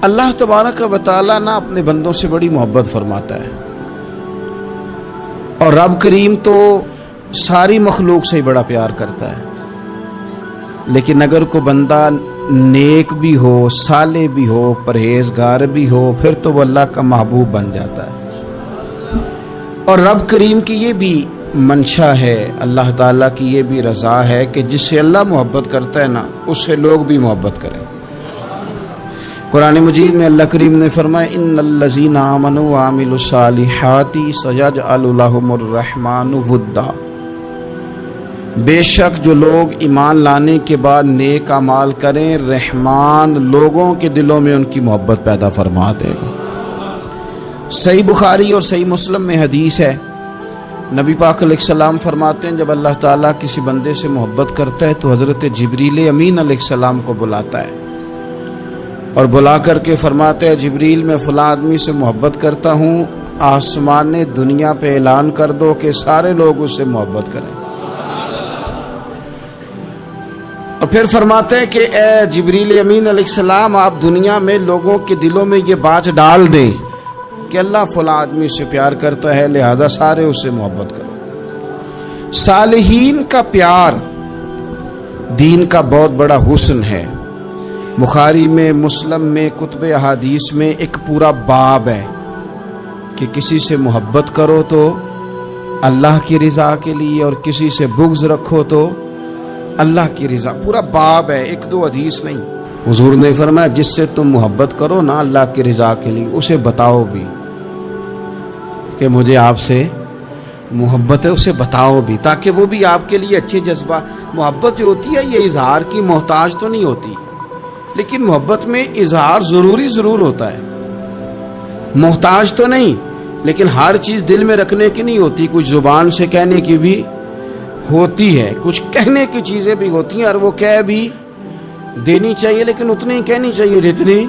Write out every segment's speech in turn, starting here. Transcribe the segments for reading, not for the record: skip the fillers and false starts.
اللہ تبارک و تعالیٰ نا اپنے بندوں سے بڑی محبت فرماتا ہے، اور رب کریم تو ساری مخلوق سے ہی بڑا پیار کرتا ہے، لیکن اگر کوئی بندہ نیک بھی ہو، صالح بھی ہو، پرہیزگار بھی ہو، پھر تو وہ اللہ کا محبوب بن جاتا ہے۔ اور رب کریم کی یہ بھی منشا ہے، اللہ تعالیٰ کی یہ بھی رضا ہے کہ جس سے اللہ محبت کرتا ہے نا، اس سے لوگ بھی محبت کریں۔ قرآن مجید میں اللہ کریم نے فرمایا ان الذین آمنوا وعملوا الصالحات سیجعل لهم الرحمن ودا، بے شک جو لوگ ایمان لانے کے بعد نیک اعمال کریں، رحمان لوگوں کے دلوں میں ان کی محبت پیدا فرما دے گا۔ صحیح بخاری اور صحیح مسلم میں حدیث ہے، نبی پاک علیہ السلام فرماتے ہیں جب اللہ تعالیٰ کسی بندے سے محبت کرتا ہے تو حضرت جبریل امین علیہ السلام کو بلاتا ہے، اور بلا کر کے فرماتے ہیں جبریل میں فلاں آدمی سے محبت کرتا ہوں، آسمان دنیا پہ اعلان کر دو کہ سارے لوگ اس سے محبت کریں۔ اور پھر فرماتے ہیں کہ اے جبریل امین علیہ السلام، آپ دنیا میں لوگوں کے دلوں میں یہ بات ڈال دیں کہ اللہ فلاں آدمی سے پیار کرتا ہے، لہذا سارے اس سے محبت کرو۔ صالحین کا پیار دین کا بہت بڑا حسن ہے۔ بخاری میں، مسلم میں، کتب احادیث میں ایک پورا باب ہے کہ کسی سے محبت کرو تو اللہ کی رضا کے لیے، اور کسی سے بغض رکھو تو اللہ کی رضا، پورا باب ہے، ایک دو حدیث نہیں۔ حضور نے فرمایا جس سے تم محبت کرو نا اللہ کی رضا کے لیے، اسے بتاؤ بھی کہ مجھے آپ سے محبت ہے، اسے بتاؤ بھی، تاکہ وہ بھی آپ کے لیے اچھے جذبہ۔ محبت جو ہوتی ہے یہ اظہار کی محتاج تو نہیں ہوتی، لیکن محبت میں اظہار ضرور ہوتا ہے، محتاج تو نہیں، لیکن ہر چیز دل میں رکھنے کی نہیں ہوتی، کچھ زبان سے کہنے کی بھی ہوتی ہے، کچھ کہنے کی چیزیں بھی ہوتی ہیں، اور وہ کہہ بھی دینی چاہیے، لیکن اتنی ہی کہنی چاہیے جتنی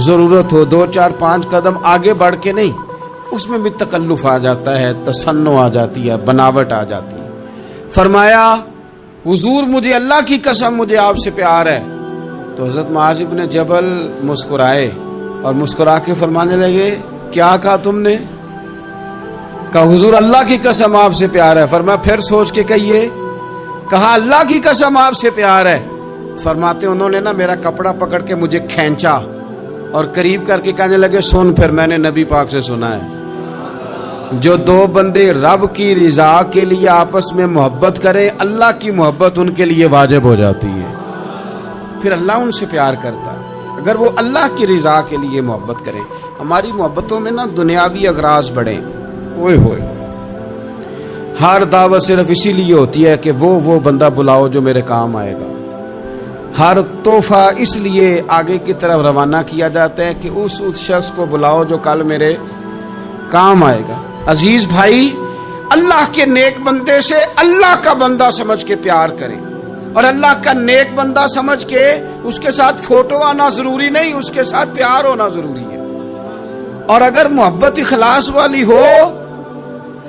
ضرورت ہو، 2 4 5 قدم آگے بڑھ کے نہیں۔ اس میں بھی تکلف آ جاتا ہے، تصنع آ جاتی ہے، بناوٹ آ جاتی ہے۔ فرمایا حضور مجھے اللہ کی قسم مجھے آپ سے پیار ہے، تو حضرت معاذ بن جبل مسکرائے اور مسکرا کے فرمانے لگے کیا کہا تم نے؟ کہا حضور اللہ کی قسم آپ سے پیار ہے۔ فرمایا پھر سوچ کے کہیے۔ کہا اللہ کی قسم آپ سے پیار ہے۔ فرماتے انہوں نے نا میرا کپڑا پکڑ کے مجھے کھینچا اور قریب کر کے کہنے لگے سن، پھر میں نے نبی پاک سے سنا ہے جو دو بندے رب کی رضا کے لیے آپس میں محبت کریں، اللہ کی محبت ان کے لیے واجب ہو جاتی ہے، پھر اللہ ان سے پیار کرتا ہے اگر وہ اللہ کی رضا کے لیے محبت کریں۔ ہماری محبتوں میں نا دنیاوی اغراض بڑھیں، اوئے ہوئے، ہر دعوت صرف اسی لیے ہوتی ہے کہ وہ بندہ بلاؤ جو میرے کام آئے گا، ہر تحفہ اس لیے آگے کی طرف روانہ کیا جاتا ہے کہ اس شخص کو بلاؤ جو کل میرے کام آئے گا۔ عزیز بھائی، اللہ کے نیک بندے سے اللہ کا بندہ سمجھ کے پیار کریں، اور اللہ کا نیک بندہ سمجھ کے اس کے ساتھ فوٹو آنا ضروری نہیں، اس کے ساتھ پیار ہونا ضروری ہے۔ اور اگر محبت اخلاص والی ہو،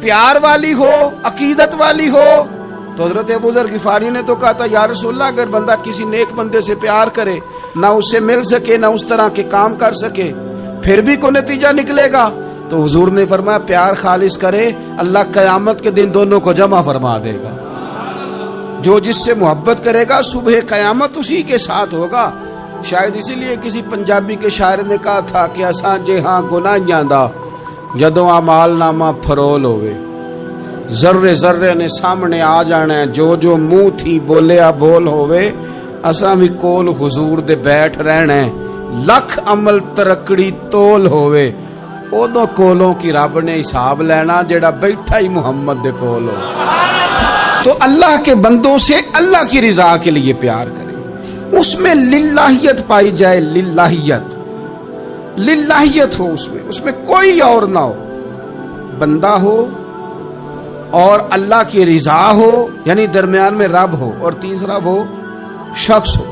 پیار والی ہو، عقیدت والی ہو، تو حضرت ابو ذر غفاری نے تو کہا تھا یا رسول اللہ اگر بندہ کسی نیک بندے سے پیار کرے، نہ اس سے مل سکے، نہ اس طرح کے کام کر سکے، پھر بھی کوئی نتیجہ نکلے گا، تو حضور نے فرمایا پیار خالص کرے، اللہ قیامت کے دن دونوں کو جمع فرما دے گا۔ جو جس سے محبت کرے گا صبح قیامت اسی کے ساتھ ہوگا۔ شاید اسی لیے کسی پنجابی کے شاعر نے کہا تھا کہ اساں جے ہاں گناہیاں دا جدوں اعمال نامہ فرول ہوئے، ذرے ذرے نے سامنے آ جانا ہے، جو جو منہ تھی بولیا بول ہوئے، اساں بھی کول حضور دے بیٹھ رہنا ہے، لکھ عمل ترکڑی تول ہوئے، اودوں کولوں کی رب نے حساب لینا جڑا بیٹھا ہی محمد دے کول ہو۔ تو اللہ کے بندوں سے اللہ کی رضا کے لیے پیار کریں، اس میں للہیت پائی جائے، للہیت ہو، اس میں کوئی اور نہ ہو، بندہ ہو اور اللہ کی رضا ہو، یعنی درمیان میں رب ہو، اور تیسرا وہ شخص ہو۔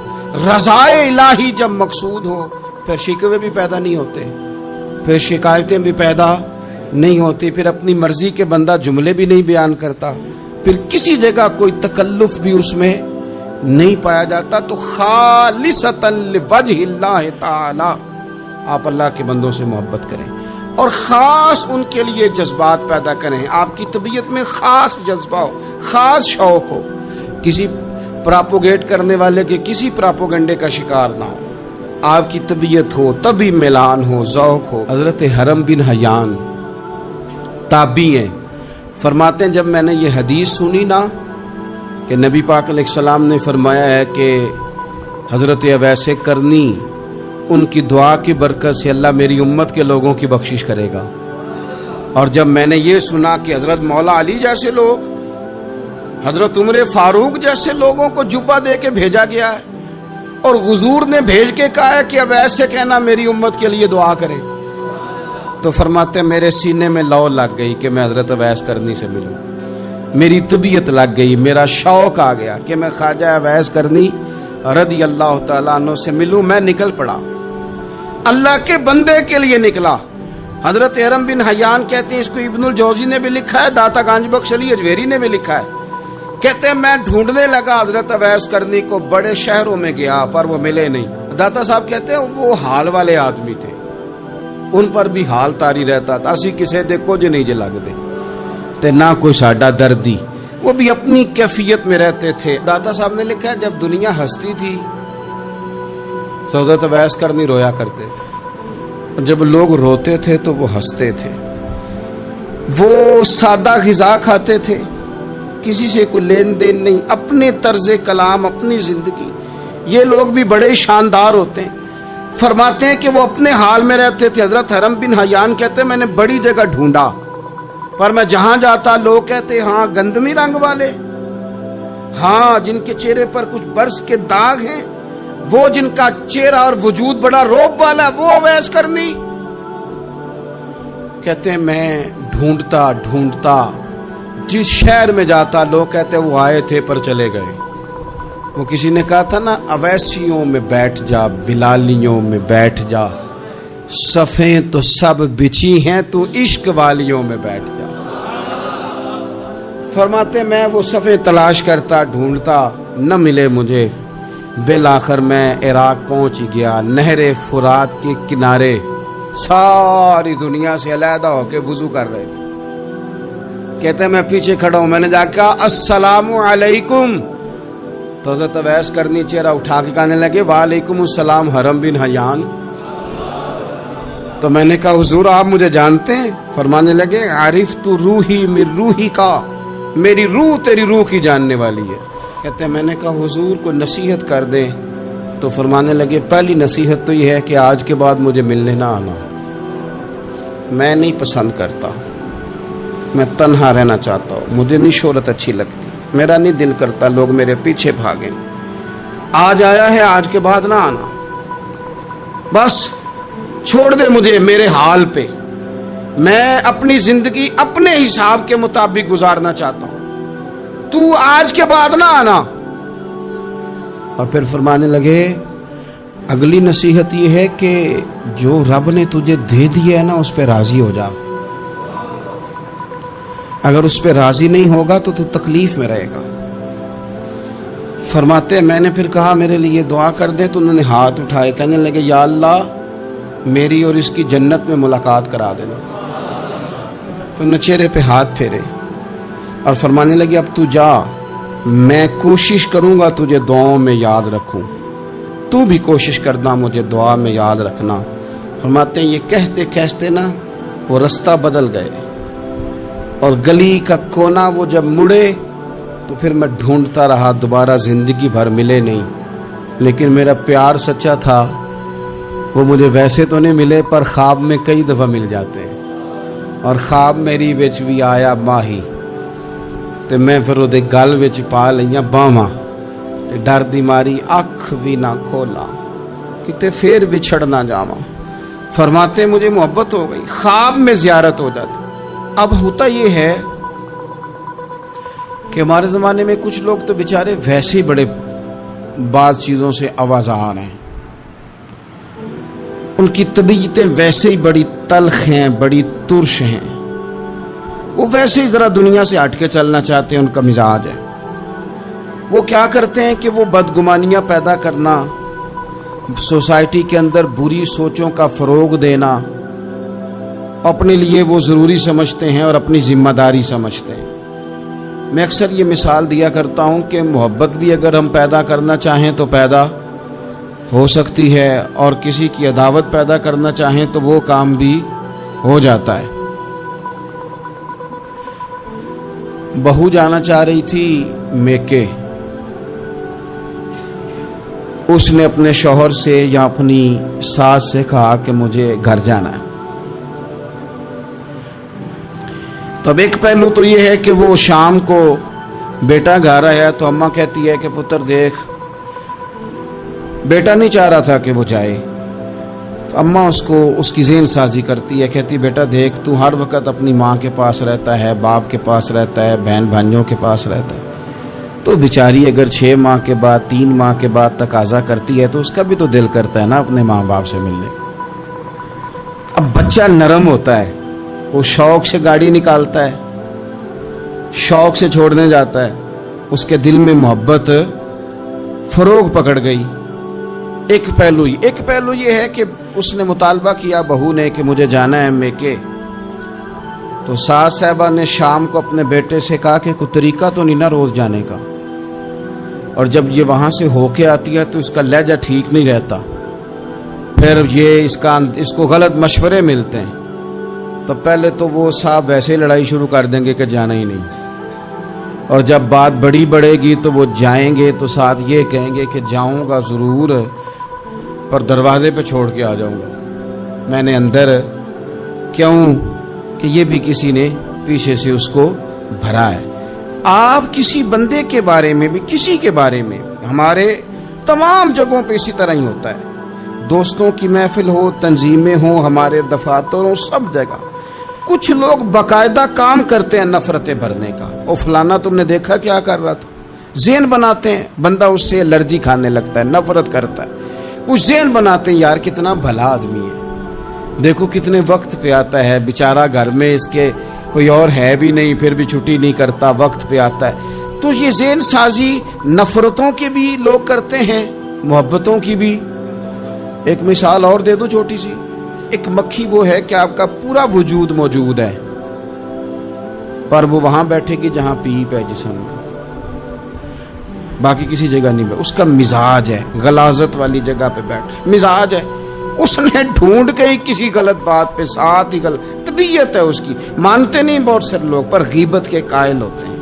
رضا الہی جب مقصود ہو پھر شکوے بھی پیدا نہیں ہوتے، پھر شکایتیں بھی پیدا نہیں ہوتی، پھر اپنی مرضی کے بندہ جملے بھی نہیں بیان کرتا، پھر کسی جگہ کوئی تکلف بھی اس میں نہیں پایا جاتا تو خالصتاً لوجہ اللہ تعالی آپ اللہ کے بندوں سے محبت کریں اور خاص ان کے لیے جذبات پیدا کریں. آپ کی طبیعت میں خاص جذبہ ہو, خاص شوق ہو, کسی پراپوگیٹ کرنے والے کے کسی پراپوگنڈے کا شکار نہ ہو. آپ کی طبیعت ہو, طبی میلان ہو, ذوق ہو. حضرت حرم بن حیان تابعی ہیں, فرماتے ہیں جب میں نے یہ حدیث سنی نا کہ نبی پاک علیہ السلام نے فرمایا ہے کہ حضرت اویس کرنی ان کی دعا کی برکت سے اللہ میری امت کے لوگوں کی بخشش کرے گا, اور جب میں نے یہ سنا کہ حضرت مولا علی جیسے لوگ, حضرت عمر فاروق جیسے لوگوں کو جبہ دے کے بھیجا گیا ہے اور حضور نے بھیج کے کہا ہے کہ اویس سے کہنا میری امت کے لیے دعا کرے, تو فرماتے ہیں میرے سینے میں لو لگ گئی کہ میں حضرت اویس کرنی سے ملوں. میری طبیعت لگ گئی, میرا شوق آ گیا کہ میں خواجہ اویس کرنی رضی اللہ تعالیٰ عنہ سے ملوں. میں نکل پڑا, اللہ کے بندے کے لیے نکلا. حضرت حرم بن حیان کہتے ہیں, اس کو ابن الجوزی نے بھی لکھا ہے, داتا گنج بخش علی اجویری نے بھی لکھا ہے, کہتے ہیں میں ڈھونڈنے لگا حضرت اویس کرنی کو, بڑے شہروں میں گیا پر وہ ملے نہیں. داتا صاحب کہتے ہیں وہ حال والے آدمی تھے, ان پر بھی حال تاری رہتا تھا, اسی کسے دے کچھ نہیں جے لگدے تے نہ کوئی ساڈا دردی, وہ بھی اپنی کیفیت میں رہتے تھے. داتا صاحب نے لکھا ہے جب دنیا ہستی تھی حضرت اویس کرنی رویا کرتے تھے, جب لوگ روتے تھے تو وہ ہنستے تھے. وہ سادہ غذا کھاتے تھے, کسی سے کوئی لین دین نہیں, اپنے طرز کلام, اپنی زندگی. یہ لوگ بھی بڑے شاندار ہوتے ہیں. فرماتے ہیں کہ وہ اپنے حال میں رہتے تھے. حضرت حرم بن حیان کہتے ہیں میں نے بڑی جگہ ڈھونڈا, پر میں جہاں جاتا لوگ کہتے ہاں گندمی رنگ والے, ہاں جن کے چہرے پر کچھ برس کے داغ ہیں, وہ جن کا چہرہ اور وجود بڑا روب والا, وہ اویس کرنی. کہتے ہیں میں ڈھونڈتا ڈھونڈتا جس شہر میں جاتا لوگ کہتے وہ آئے تھے پر چلے گئے. وہ کسی نے کہا تھا نا اویسیوں میں بیٹھ جا, بلالیوں میں بیٹھ جا, صفیں تو سب بچھی ہیں تو عشق والیوں میں بیٹھ جا. فرماتے میں وہ صفیں تلاش کرتا ڈھونڈتا, نہ ملے مجھے. بالآخر میں عراق پہنچ گیا, نہر فرات کے کنارے ساری دنیا سے علیحدہ ہو کے وضو کر رہے تھے. کہتے ہیں میں پیچھے کھڑا ہوں, میں نے جا کے کہا السلام علیکم, تو حضرت اویس کرنی چہرہ اٹھا کے کہنے لگے وعلیکم السلام حرم بن حیان. تو میں نے کہا حضور آپ مجھے جانتے ہیں؟ فرمانے لگے عارف تو روحی من روحی کا, میری روح تیری روح کی جاننے والی ہے. کہتے ہیں میں نے کہا حضور کو نصیحت کر دیں, تو فرمانے لگے پہلی نصیحت تو یہ ہے کہ آج کے بعد مجھے ملنے نہ آنا, میں نہیں پسند کرتا, میں تنہا رہنا چاہتا ہوں, مجھے نہیں شہرت اچھی لگتی, میرا نہیں دل کرتا لوگ میرے پیچھے بھاگیں. آج آیا ہے, آج کے بعد نہ آنا, بس چھوڑ دے مجھے میرے حال پہ, میں اپنی زندگی اپنے حساب کے مطابق گزارنا چاہتا ہوں, تو آج کے بعد نہ آنا. اور پھر فرمانے لگے اگلی نصیحت یہ ہے کہ جو رب نے تجھے دے دیا ہے نا اس پہ راضی ہو جا, اگر اس پہ راضی نہیں ہوگا تو تکلیف میں رہے گا. فرماتے ہیں میں نے پھر کہا میرے لیے دعا کر دیں, تو انہوں نے ہاتھ اٹھائے, کہنے لگے یا اللہ میری اور اس کی جنت میں ملاقات کرا دینا. تو انہوں نے چہرے پہ ہاتھ پھیرے اور فرمانے لگے اب تو جا, میں کوشش کروں گا تجھے دعاؤں میں یاد رکھوں, تو بھی کوشش کرنا مجھے دعا میں یاد رکھنا. فرماتے ہیں یہ کہتے کہتے نا وہ رستہ بدل گئے, اور گلی کا کونا وہ جب مڑے تو پھر میں ڈھونڈتا رہا, دوبارہ زندگی بھر ملے نہیں, لیکن میرا پیار سچا تھا. وہ مجھے ویسے تو نہیں ملے پر خواب میں کئی دفعہ مل جاتے ہیں, اور خواب میری وچ بھی آیا ماہی, تے میں پھر وہ گل وچ پا لئیاں باواں, تے ڈر دی ماری اکھ بھی نہ کھولا کتے پھر بچھڑ نہ جاواں. فرماتے مجھے محبت ہو گئی, خواب میں زیارت ہو جاتی. اب ہوتا یہ ہے کہ ہمارے زمانے میں کچھ لوگ تو بیچارے ویسے ہی بڑے بعض چیزوں سے آوازان ہیں, ان کی طبیعتیں ویسے ہی بڑی تلخ ہیں, بڑی ترش ہیں, وہ ویسے ہی ذرا دنیا سے ہٹ کے چلنا چاہتے ہیں, ان کا مزاج ہے. وہ کیا کرتے ہیں کہ وہ بدگمانیاں پیدا کرنا، سوسائٹی کے اندر بری سوچوں کا فروغ دینا اپنے لیے وہ ضروری سمجھتے ہیں اور اپنی ذمہ داری سمجھتے ہیں۔ میں اکثر یہ مثال دیا کرتا ہوں کہ محبت بھی اگر ہم پیدا کرنا چاہیں تو پیدا ہو سکتی ہے، اور کسی کی عداوت پیدا کرنا چاہیں تو وہ کام بھی ہو جاتا ہے۔ بہو جانا چاہ رہی تھی میکے، اس نے اپنے شوہر سے یا اپنی ساس سے کہا کہ مجھے گھر جانا ہے۔ تب ایک پہلو تو یہ ہے کہ وہ شام کو بیٹا گھر آیا تو اماں کہتی ہے کہ پتر دیکھ، بیٹا نہیں چاہ رہا تھا کہ وہ جائے، تو اماں اس کو اس کی ذہن سازی کرتی ہے، کہتی بیٹا دیکھ تو ہر وقت اپنی ماں کے پاس رہتا ہے، باپ کے پاس رہتا ہے، بہن بھائیوں کے پاس رہتا ہے، تو بیچاری اگر 6 ماہ کے بعد 3 ماہ کے بعد تقاضا کرتی ہے تو اس کا بھی تو دل کرتا ہے نا اپنے ماں باپ سے ملنے کا۔ اب بچہ نرم ہوتا ہے، وہ شوق سے گاڑی نکالتا ہے، شوق سے چھوڑنے جاتا ہے، اس کے دل میں محبت فروغ پکڑ گئی۔ ایک پہلو یہ ہے کہ اس نے مطالبہ کیا بہو نے کہ مجھے جانا ہے میکے، تو ساس صاحبہ نے شام کو اپنے بیٹے سے کہا کہ کوئی طریقہ تو نہیں نا روز جانے کا، اور جب یہ وہاں سے ہو کے آتی ہے تو اس کا لہجہ ٹھیک نہیں رہتا، پھر یہ اس کو غلط مشورے ملتے ہیں، تو پہلے تو وہ صاحب ویسے ہی لڑائی شروع کر دیں گے کہ جانا ہی نہیں، اور جب بات بڑھے گی تو وہ جائیں گے تو ساتھ یہ کہیں گے کہ جاؤں گا ضرور پر دروازے پہ چھوڑ کے آ جاؤں گا، میں نے اندر کیوں کہ یہ بھی کسی نے پیچھے سے اس کو بھرا ہے۔ آپ کسی بندے کے بارے میں بھی، کسی کے بارے میں، ہمارے تمام جگہوں پہ اسی طرح ہی ہوتا ہے، دوستوں کی محفل ہو، تنظیمیں ہوں، ہمارے دفاتر ہوں، سب جگہ کچھ لوگ باقاعدہ کام کرتے ہیں نفرتیں بھرنے کا۔ او فلانا تم نے دیکھا کیا کر رہا تھا، ذہن بناتے ہیں، بندہ اس سے الرجی کھانے لگتا ہے، نفرت کرتا ہے، کچھ ذہن بناتے ہیں یار کتنا بھلا آدمی ہے، دیکھو کتنے وقت پہ آتا ہے بیچارہ، گھر میں اس کے کوئی اور ہے بھی نہیں پھر بھی چھٹی نہیں کرتا، وقت پہ آتا ہے۔ تو یہ ذہن سازی نفرتوں کے بھی لوگ کرتے ہیں، محبتوں کی بھی۔ ایک مثال اور دے دوں چھوٹی سی، ایک مکھی وہ ہے کہ آپ کا پورا وجود موجود ہے پر وہ وہاں بیٹھے گی جہاں پیپ ہے جسم میں، باقی کسی جگہ نہیں بیٹھے، اس کا مزاج ہے غلاظت والی جگہ پہ بیٹھ، مزاج ہے، اس نے ڈھونڈ گئی کسی غلط بات پہ، ساتھ ہی غلط طبیعت ہے اس کی، مانتے نہیں بہت سارے لوگ پر غیبت کے قائل ہوتے ہیں،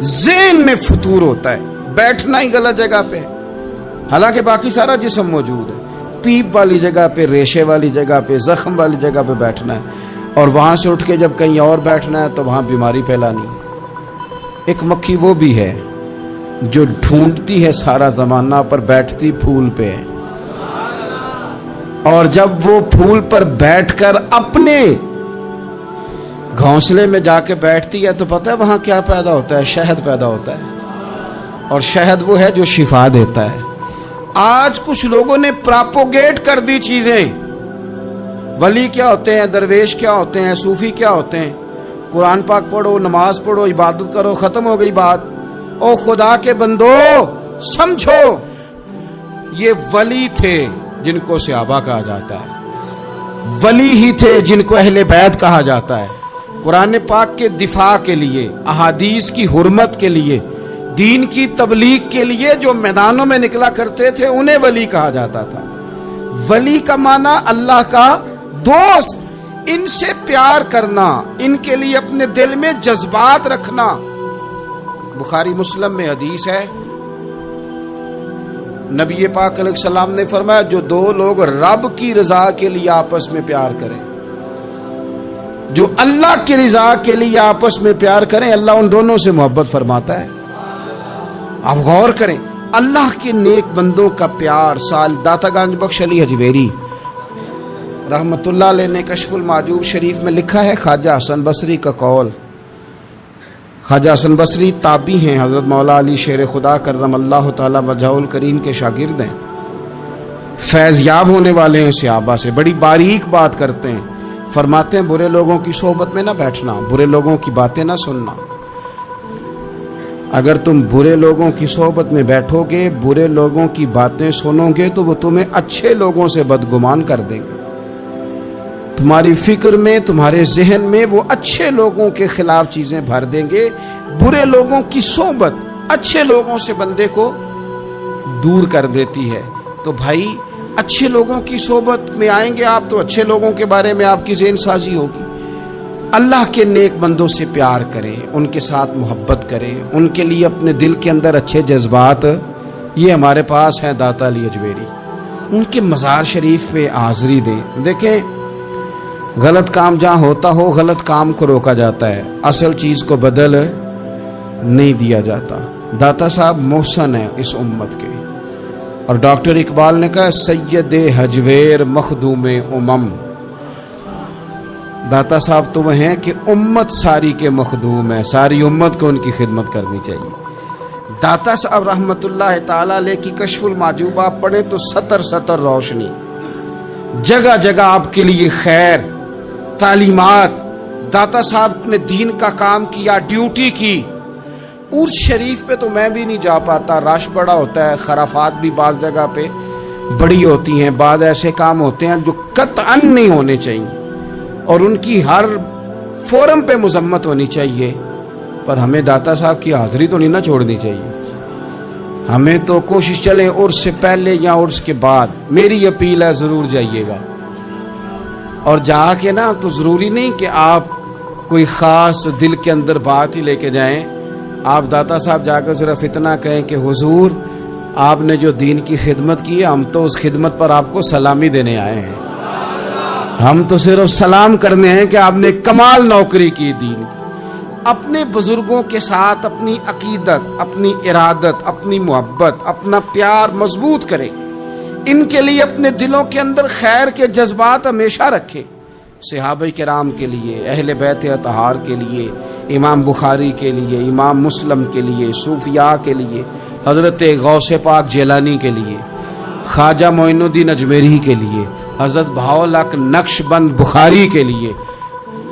ذہن میں فطور ہوتا ہے، بیٹھنا ہی غلط جگہ پہ، حالانکہ باقی سارا جسم موجود ہے، پیپ والی جگہ پہ، ریشے والی جگہ پہ، زخم والی جگہ پہ بیٹھنا ہے، اور وہاں سے اٹھ کے جب کہیں اور بیٹھنا ہے تو وہاں بیماری پھیلانی۔ ایک مکھی وہ بھی ہے جو ڈھونڈتی ہے سارا زمانہ پر بیٹھتی پھول پہ ہے، اور جب وہ پھول پر بیٹھ کر اپنے گھونسلے میں جا کے بیٹھتی ہے تو پتہ ہے وہاں کیا پیدا ہوتا ہے؟ شہد پیدا ہوتا ہے، اور شہد وہ ہے جو شفا دیتا ہے۔ آج کچھ لوگوں نے پراپوگیٹ کر دی چیزیں، ولی کیا ہوتے ہیں، درویش کیا ہوتے ہیں، صوفی کیا ہوتے ہیں، قرآن پاک پڑھو، نماز پڑھو، عبادت کرو، ختم ہو گئی بات۔ او خدا کے بندو سمجھو، یہ ولی تھے جن کو صحابہ کہا جاتا ہے، ولی ہی تھے جن کو اہل بیت کہا جاتا ہے، قرآن پاک کے دفاع کے لیے، احادیث کی حرمت کے لیے، دین کی تبلیغ کے لیے جو میدانوں میں نکلا کرتے تھے انہیں ولی کہا جاتا تھا۔ ولی کا معنی اللہ کا دوست، ان سے پیار کرنا، ان کے لیے اپنے دل میں جذبات رکھنا۔ بخاری مسلم میں حدیث ہے، نبی پاک علیہ السلام نے فرمایا جو دو لوگ رب کی رضا کے لیے آپس میں پیار کریں، جو اللہ کی رضا کے لیے آپس میں پیار کریں، اللہ ان دونوں سے محبت فرماتا ہے۔ آپ غور کریں، اللہ کے نیک بندوں کا پیار۔ سال داتا گنج بخش علی حجویری رحمت اللہ علیہ نے کشف المعجوب شریف میں لکھا ہے، خواجہ حسن بصری کا قول۔ خواجہ حسن بصری تابعی ہیں، حضرت مولا علی شیر خدا کرم اللہ تعالی وجہہ الکریم کے شاگرد ہیں، فیض یاب ہونے والے ہیں صحابہ سے، بڑی باریک بات کرتے ہیں، فرماتے ہیں برے لوگوں کی صحبت میں نہ بیٹھنا، برے لوگوں کی باتیں نہ سننا۔ اگر تم برے لوگوں کی صحبت میں بیٹھو گے، برے لوگوں کی باتیں سنو گے تو وہ تمہیں اچھے لوگوں سے بدگمان کر دیں گے۔ تمہاری فکر میں، تمہارے ذہن میں وہ اچھے لوگوں کے خلاف چیزیں بھر دیں گے۔ برے لوگوں کی صحبت اچھے لوگوں سے بندے کو دور کر دیتی ہے۔ تو بھائی اچھے لوگوں کی صحبت میں آئیں گے آپ تو اچھے لوگوں کے بارے میں آپ کی ذہن سازی ہوگی۔ اللہ کے نیک بندوں سے پیار کریں، ان کے ساتھ محبت کریں، ان کے لیے اپنے دل کے اندر اچھے جذبات، یہ ہمارے پاس ہیں داتا علی اجمیری، ان کے مزار شریف پہ حاضری دیں۔ دیکھیں غلط کام جہاں ہوتا ہو غلط کام کو روکا جاتا ہے، اصل چیز کو بدل نہیں دیا جاتا۔ داتا صاحب محسن ہیں اس امت کے، اور ڈاکٹر اقبال نے کہا سید ہجویر مخدوم امم۔ داتا صاحب تو وہ ہیں کہ امت ساری کے مخدوم ہے، ساری امت کو ان کی خدمت کرنی چاہیے۔ داتا صاحب رحمت اللہ تعالی علیہ کی کشف المعجوب آپ پڑھیں تو سطر سطر روشنی، جگہ جگہ آپ کے لیے خیر، تعلیمات۔ داتا صاحب نے دین کا کام کیا، ڈیوٹی کی۔ عرس شریف پہ تو میں بھی نہیں جا پاتا، رش بڑا ہوتا ہے، خرافات بھی بعض جگہ پہ بڑی ہوتی ہیں، بعض ایسے کام ہوتے ہیں جو قطعاً نہیں ہونے چاہیے اور ان کی ہر فورم پہ مذمت ہونی چاہیے، پر ہمیں داتا صاحب کی حاضری تو نہیں نہ چھوڑنی چاہیے۔ ہمیں تو کوشش چلے عرس سے پہلے یا عرس کے بعد، میری اپیل ہے ضرور جائیے گا، اور جا کے نا تو ضروری نہیں کہ آپ کوئی خاص دل کے اندر بات ہی لے کے جائیں۔ آپ داتا صاحب جا کر صرف اتنا کہیں کہ حضور آپ نے جو دین کی خدمت کی ہے، ہم تو اس خدمت پر آپ کو سلامی دینے آئے ہیں، ہم تو صرف سلام کرنے ہیں کہ آپ نے کمال نوکری کی دین کی۔ اپنے بزرگوں کے ساتھ اپنی عقیدت، اپنی ارادت، اپنی محبت، اپنا پیار مضبوط کریں، ان کے لیے اپنے دلوں کے اندر خیر کے جذبات ہمیشہ رکھیں۔ صحابہ کرام کے لیے، اہل بیت اطہار کے لیے، امام بخاری کے لیے، امام مسلم کے لیے، صوفیاء کے لیے، حضرت غوث پاک جیلانی کے لیے، خواجہ معین الدین اجمیری کے لیے، حضرت بہاؤالحق نقش بند بخاری کے لیے،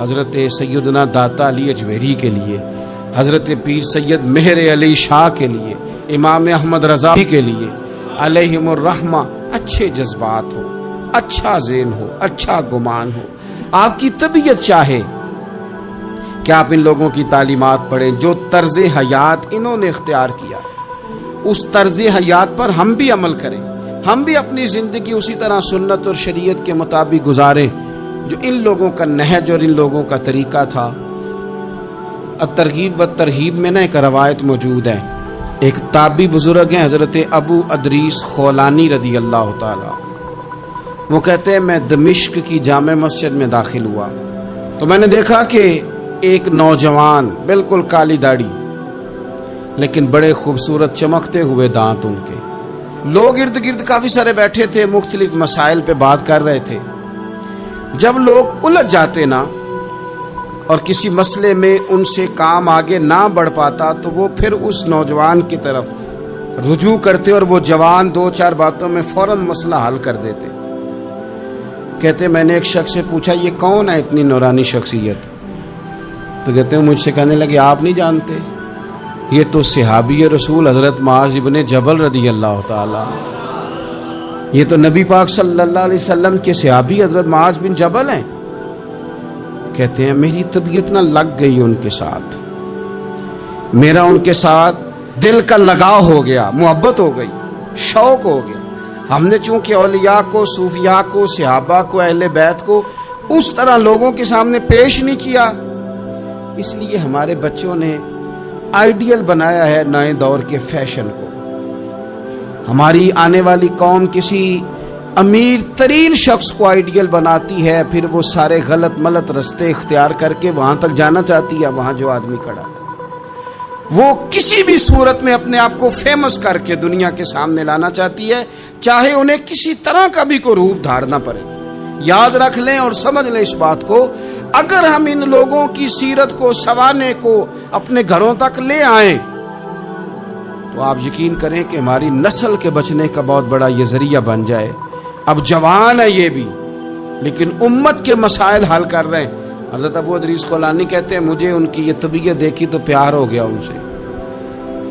حضرت سیدنا داتا علی اجمیری کے لیے، حضرت پیر سید مہر علی شاہ کے لیے، امام احمد رضا کے لیے علیہم الرحمہ اچھے جذبات ہو، اچھا ذہن ہو، اچھا گمان ہو۔ آپ کی طبیعت چاہے کہ آپ ان لوگوں کی تعلیمات پڑھیں، جو طرز حیات انہوں نے اختیار کیا، اس طرز حیات پر ہم بھی عمل کریں، ہم بھی اپنی زندگی اسی طرح سنت اور شریعت کے مطابق گزاریں جو ان لوگوں کا نہج اور ان لوگوں کا طریقہ تھا۔ الترغیب و ترہیب میں نا ایک روایت موجود ہے، ایک تابعی بزرگ ہیں حضرت ابو ادریس خولانی رضی اللہ تعالی، وہ کہتے ہیں میں دمشق کی جامع مسجد میں داخل ہوا تو میں نے دیکھا کہ ایک نوجوان، بالکل کالی داڑھی لیکن بڑے خوبصورت چمکتے ہوئے دانت ان کے، لوگ ارد گرد کافی سارے بیٹھے تھے، مختلف مسائل پہ بات کر رہے تھے۔ جب لوگ الجھ جاتے نا اور کسی مسئلے میں ان سے کام آگے نہ بڑھ پاتا تو وہ پھر اس نوجوان کی طرف رجوع کرتے اور وہ جوان دو چار باتوں میں فوراً مسئلہ حل کر دیتے۔ کہتے میں نے ایک شخص سے پوچھا یہ کون ہے اتنی نورانی شخصیت؟ تو کہتے ہیں مجھ سے کہنے لگے آپ نہیں جانتے، یہ تو صحابی رسول حضرت معاذ ابن جبل رضی اللہ تعالی، یہ تو نبی پاک صلی اللہ علیہ وسلم کے صحابی حضرت معاذ بن جبل ہیں۔ کہتے ہیں میری طبیعت نہ لگ گئی ان کے ساتھ، میرا ان کے ساتھ دل کا لگاؤ ہو گیا، محبت ہو گئی، شوق ہو گیا۔ ہم نے چونکہ اولیاء کو، صوفیاء کو، صحابہ کو، اہل بیت کو اس طرح لوگوں کے سامنے پیش نہیں کیا، اس لیے ہمارے بچوں نے آئیڈیل بنایا ہے نئے دور کے فیشن کو۔ ہماری آنے والی قوم کسی امیر ترین شخص کو آئیڈیل بناتی ہے، پھر وہ سارے غلط ملت رستے اختیار کر کے وہاں تک جانا چاہتی ہے، وہاں جو آدمی کھڑا ہے وہ کسی بھی صورت میں اپنے آپ کو فیمس کر کے دنیا کے سامنے لانا چاہتی ہے، چاہے انہیں کسی طرح کا بھی کوئی روپ دھارنا پڑے۔ یاد رکھ لیں اور سمجھ لیں اس بات کو، اگر ہم ان لوگوں کی سیرت کو، سوانے کو اپنے گھروں تک لے آئیں تو آپ یقین کریں کہ ہماری نسل کے بچنے کا بہت بڑا یہ ذریعہ بن جائے۔ اب جوان ہے یہ بھی لیکن امت کے مسائل حل کر رہے ہیں۔ حضرت ابو ادریس خولانی کہتے ہیں مجھے ان کی یہ طبیعت دیکھی تو پیار ہو گیا ان سے،